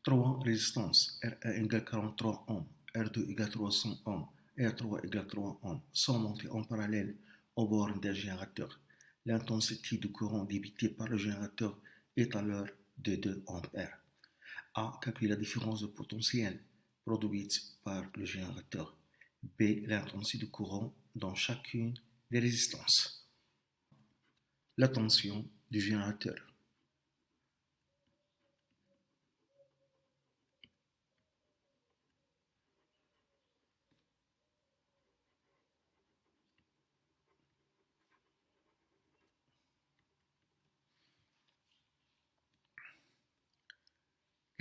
3 résistances, R1 égale 43 ohms, R2 égale 300 ohms, R3 égale 3 ohms, sont montées en parallèle aux bornes d'un générateur. L'intensité du courant débité par le générateur est alors de 2 ampères. A. Calculer la différence de potentiel produite par le générateur. B. L'intensité du courant dans chacune des résistances. La tension du générateur.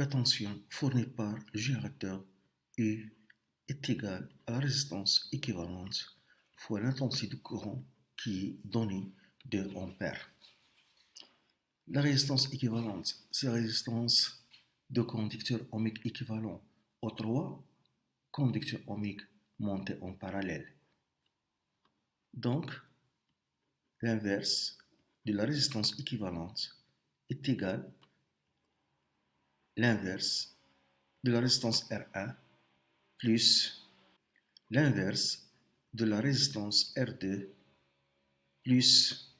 La tension fournie par le générateur U est égale à la résistance équivalente fois l'intensité du courant qui est donnée de ampères. La résistance équivalente, c'est la résistance de conducteurs ohmiques équivalents aux 3 conducteurs ohmiques montés en parallèle. Donc, l'inverse de la résistance équivalente est égal l'inverse de la résistance R1 plus l'inverse de la résistance R2 plus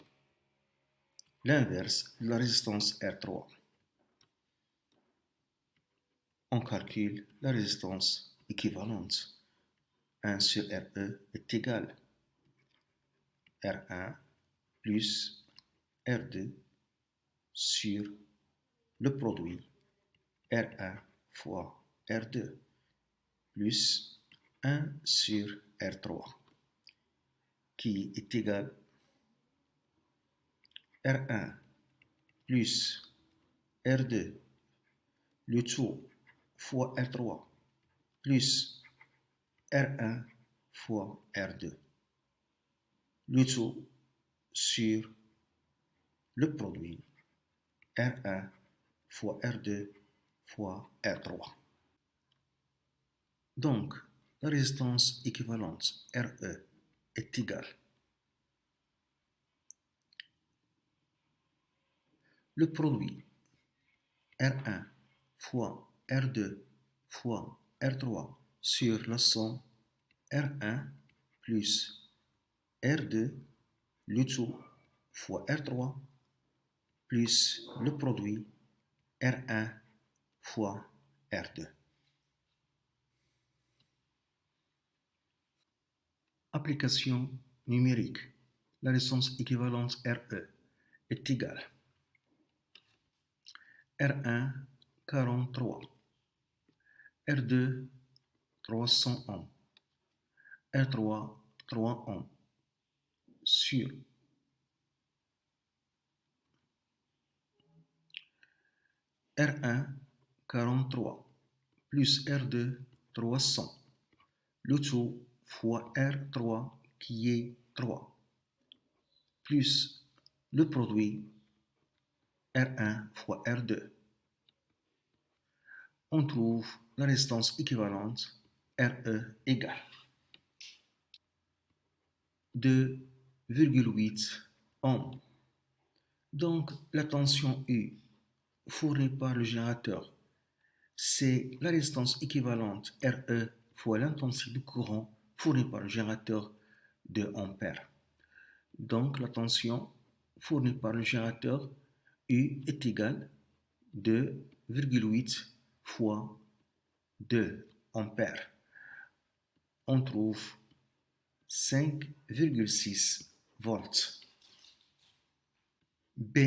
l'inverse de la résistance R3. On calcule la résistance équivalente. 1 sur RE est égal R1 plus R2 sur le produit R1 fois R2 plus 1 sur R3 qui est égal R1 plus R2 le tout fois R3 plus R1 fois R2 le tout sur le produit R1 fois R2 fois R3. Donc, la résistance équivalente RE est égale le produit R1 fois R2 fois R3 sur la somme R1 plus R2 le tout fois R3 plus le produit R1 fois R2. Application numérique. La résistance équivalente RE est égale R1 43, R2 300 ohms, R3 3 ohms sur R1 43 plus R2 300, le tout fois R3 qui est 3, plus le produit R1 fois R2. On trouve la résistance équivalente RE égale 2,8 ohms. Donc la tension U fournie par le générateur, c'est la résistance équivalente RE fois l'intensité du courant fourni par le générateur de ampères. Donc la tension fournie par le générateur U est égale 2,8 fois 2 ampères. On trouve 5,6 volts. B.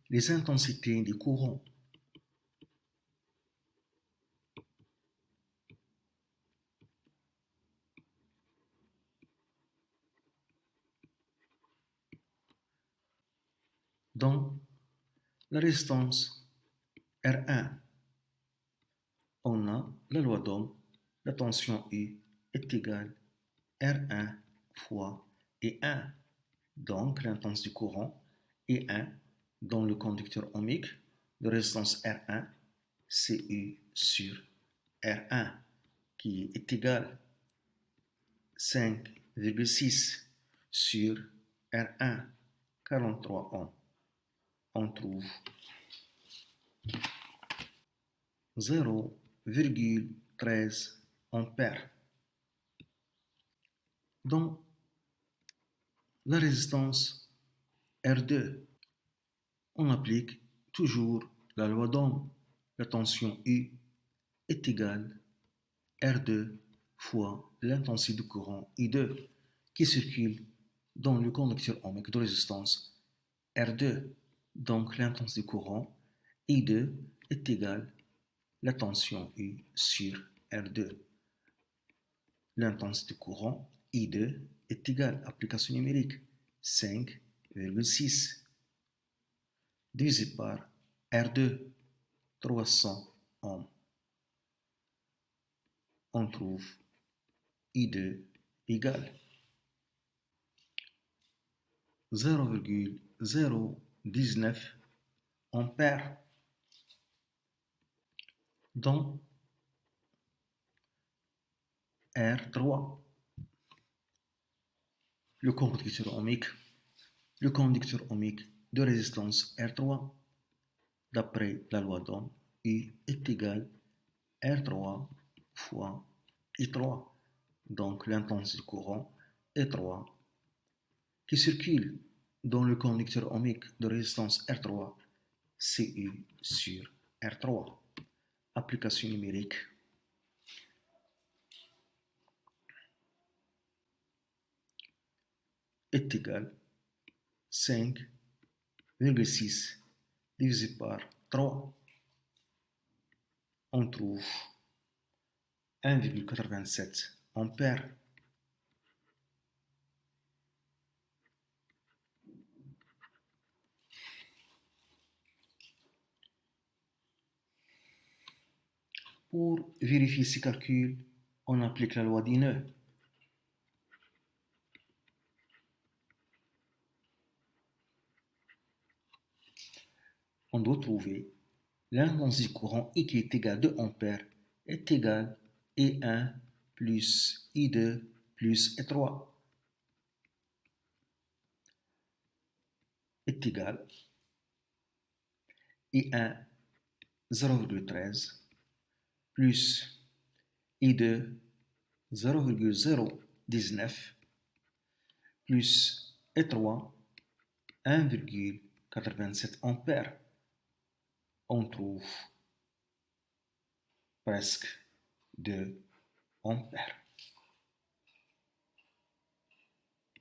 Les intensités des courants. Dans la résistance R1, on a la loi d'Ohm, la tension U est égale R1 fois E1. Donc l'intensité du courant E1 dans le conducteur ohmique de résistance R1, c'est U sur R1 qui est égal 5,6 sur R1, 43 ohms. On trouve 0,13 ampères. Dans la résistance R2, on applique toujours la loi d'Ohm. La tension U est égale R2 fois l'intensité du courant I2 qui circule dans le conducteur ohmique de résistance R2. Donc l'intensité du courant I2 est égale la tension U sur R2. L'intensité du courant I2 est égale, application numérique, 5,6 divisé par R2, 300 ohms. On trouve I2 égale 0,019 ampères. Dans R3, le conducteur ohmique de résistance R3, d'après la loi d'Ohm, U est égal R3 fois I3. Donc l'intensité du courant E3 qui circule dans le conducteur ohmique de résistance R3, CU sur R3. Application numérique. Est égal 5,6 divisé par 3. On trouve 1,87 ampères. Pour vérifier ces calculs, on applique la loi d'Ineux. On doit trouver l'intensité du courant I qui est égale à 2 ampères est égale I1 plus I2 plus I3 est égal I1 0,13 plus I2 0,019 plus I3 1,87 ampères. On trouve presque 2 ampères.